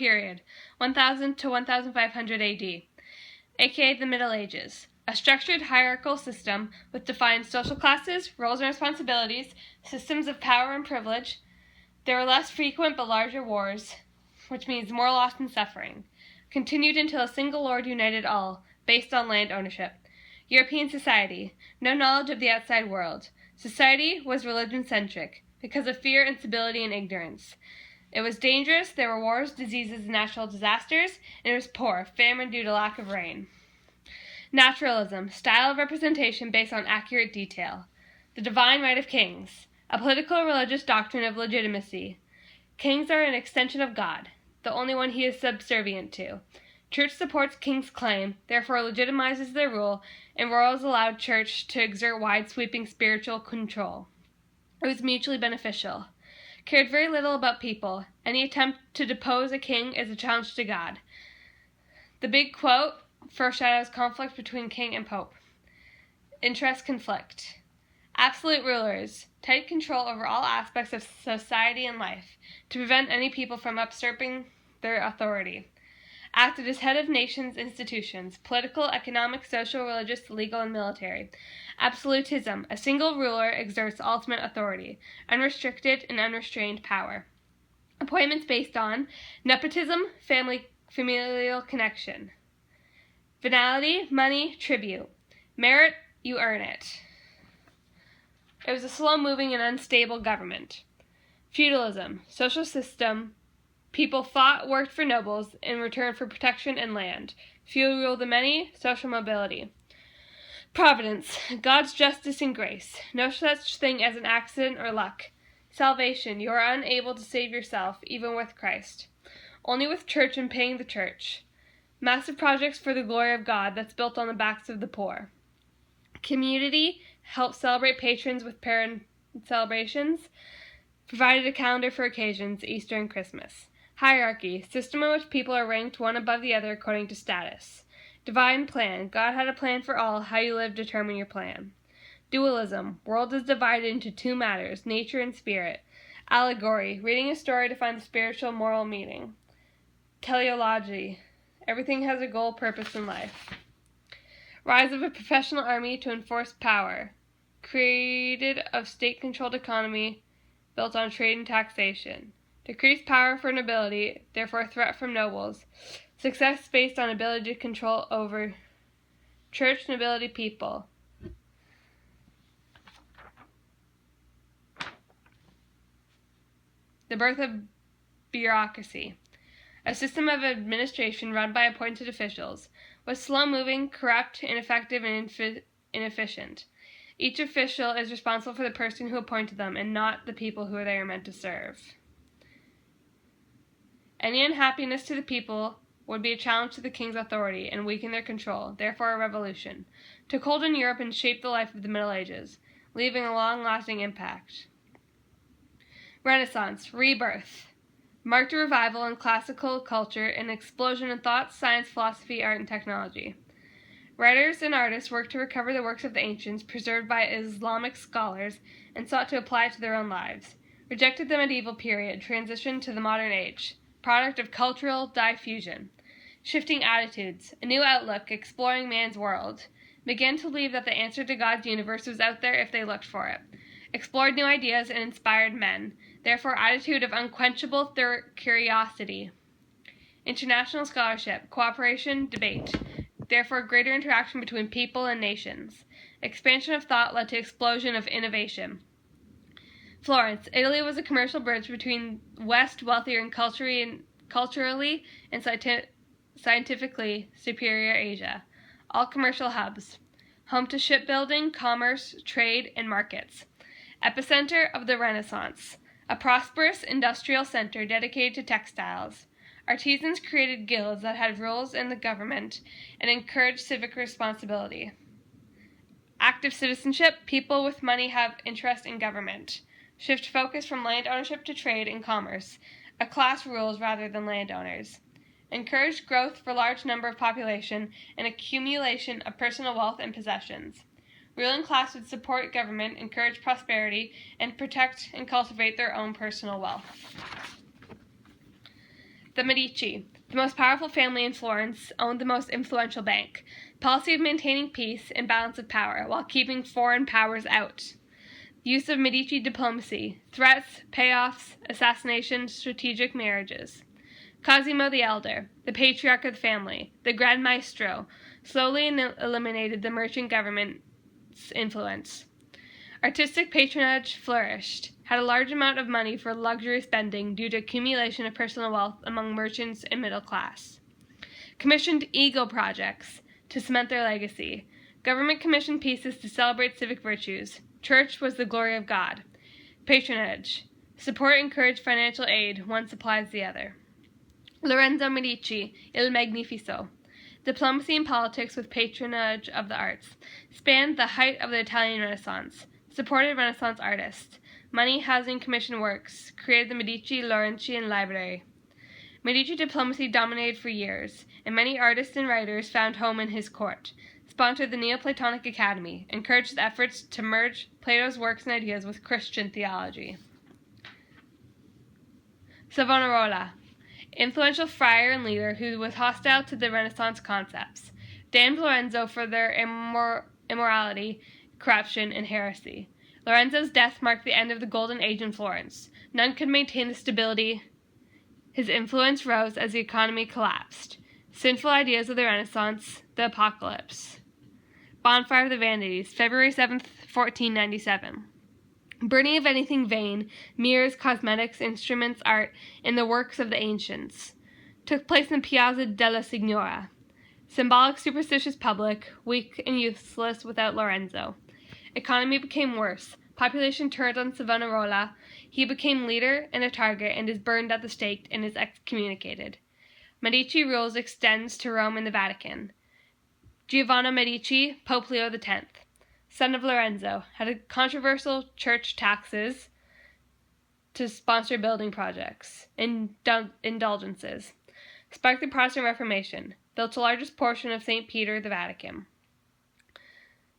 period, 1000 to 1500 AD, aka the Middle Ages. A structured hierarchical system with defined social classes, roles and responsibilities, systems of power and privilege. There were less frequent but larger wars, which means more loss and suffering. Continued until a single lord united all, based on land ownership. European society, no knowledge of the outside world. Society was religion-centric, because of fear, instability, and ignorance. It was dangerous, there were wars, diseases, and natural disasters, and it was poor, famine due to lack of rain. Naturalism, style of representation based on accurate detail. The divine right of kings, a political and religious doctrine of legitimacy. Kings are an extension of God, the only one he is subservient to. Church supports kings' claim, therefore legitimizes their rule, and royals allowed church to exert wide-sweeping spiritual control. It was mutually beneficial. Cared very little about people. Any attempt to depose a king is a challenge to God. The big quote foreshadows conflict between king and pope. Interest conflict. Absolute rulers, tight control over all aspects of society and life, to prevent any people from usurping their authority. Acted as head of nations' institutions, political, economic, social, religious, legal, and military. Absolutism, a single ruler exerts ultimate authority, unrestricted and unrestrained power. Appointments based on nepotism, familial connection. Venality, money, tribute. Merit, you earn it. It was a slow-moving and unstable government. Feudalism, social system. People fought, worked for nobles in return for protection and land. Few rule the many, social mobility. Providence, God's justice and grace. No such thing as an accident or luck. Salvation, you are unable to save yourself, even with Christ. Only with church and paying the church. Massive projects for the glory of God that's built on the backs of the poor. Community, help celebrate patrons with parent celebrations. Provided a calendar for occasions, Easter and Christmas. Hierarchy, system in which people are ranked one above the other according to status. Divine plan, God had a plan for all, how you live determine your plan. Dualism, world is divided into two matters, nature and spirit. Allegory, reading a story to find the spiritual moral meaning. Teleology, everything has a goal, purpose in life. Rise of a professional army to enforce power. Created of state-controlled economy built on trade and taxation. Decreased power for nobility, therefore a threat from nobles. Success based on ability to control over church, nobility, people. The birth of bureaucracy. A system of administration run by appointed officials, was slow-moving, corrupt, ineffective, and inefficient. Each official is responsible for the person who appointed them, and not the people who they are meant to serve. Any unhappiness to the people would be a challenge to the king's authority and weaken their control, therefore a revolution. Took hold in Europe and shaped the life of the Middle Ages, leaving a long-lasting impact. Renaissance, rebirth. Marked a revival in classical culture and an explosion in thought, science, philosophy, art, and technology. Writers and artists worked to recover the works of the ancients preserved by Islamic scholars and sought to apply it to their own lives. Rejected the medieval period, transitioned to the modern age. Product of cultural diffusion. Shifting attitudes, a new outlook, exploring man's world. Began to believe that the answer to God's universe was out there if they looked for it. Explored new ideas and inspired men. Therefore, attitude of unquenchable curiosity. International scholarship, cooperation, debate. Therefore, greater interaction between people and nations. Expansion of thought led to explosion of innovation. Florence, Italy was a commercial bridge between West, wealthier and culturally and scientifically superior Asia. All commercial hubs. Home to shipbuilding, commerce, trade, and markets. Epicenter of the Renaissance. A prosperous industrial center dedicated to textiles. Artisans created guilds that had roles in the government and encouraged civic responsibility. Active citizenship, people with money have interest in government. Shift focus from land ownership to trade and commerce. A class rules rather than landowners. Encouraged growth for large number of population and accumulation of personal wealth and possessions. Ruling class would support government, encourage prosperity, and protect and cultivate their own personal wealth. The Medici, the most powerful family in Florence, owned the most influential bank. Policy of maintaining peace and balance of power while keeping foreign powers out. Use of Medici diplomacy, threats, payoffs, assassinations, strategic marriages. Cosimo the Elder, the patriarch of the family, the Gran Maestro, slowly eliminated the merchant government's influence. Artistic patronage flourished, had a large amount of money for luxury spending due to accumulation of personal wealth among merchants and middle class. Commissioned ego projects to cement their legacy. Government commissioned pieces to celebrate civic virtues. Church was the glory of God. Patronage. Support and encourage financial aid, one supplies the other. Lorenzo Medici, Il Magnifico. Diplomacy and politics with patronage of the arts. Spanned the height of the Italian Renaissance. Supported Renaissance artists. Money, housing, commission works. Created the Medici Laurentian Library. Medici diplomacy dominated for years, and many artists and writers found home in his court. Sponsored the Neoplatonic Academy. Encouraged efforts to merge Plato's works and ideas with Christian theology. Savonarola. Influential friar and leader who was hostile to the Renaissance concepts. Damned Lorenzo for their immorality, corruption, and heresy. Lorenzo's death marked the end of the Golden Age in Florence. None could maintain the stability. His influence rose as the economy collapsed. Sinful ideas of the Renaissance, the Apocalypse. Bonfire of the Vanities, February 7th, 1497. Burning of anything vain, mirrors, cosmetics, instruments, art, and the works of the ancients. Took place in the Piazza della Signora. Symbolic, superstitious public, weak and useless without Lorenzo. Economy became worse. Population turned on Savonarola. He became leader and a target and is burned at the stake and is excommunicated. Medici rules extends to Rome and the Vatican. Giovanni Medici, Pope Leo X, son of Lorenzo, had a controversial church taxes to sponsor building projects, indulgences. Sparked the Protestant Reformation, built the largest portion of St. Peter, the Vatican.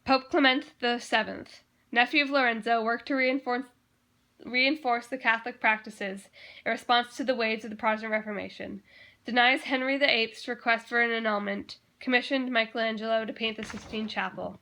Pope Clement VII, nephew of Lorenzo, worked to reinforce the Catholic practices in response to the waves of the Protestant Reformation. Denies Henry VIII's request for an annulment. Commissioned Michelangelo to paint the Sistine Chapel.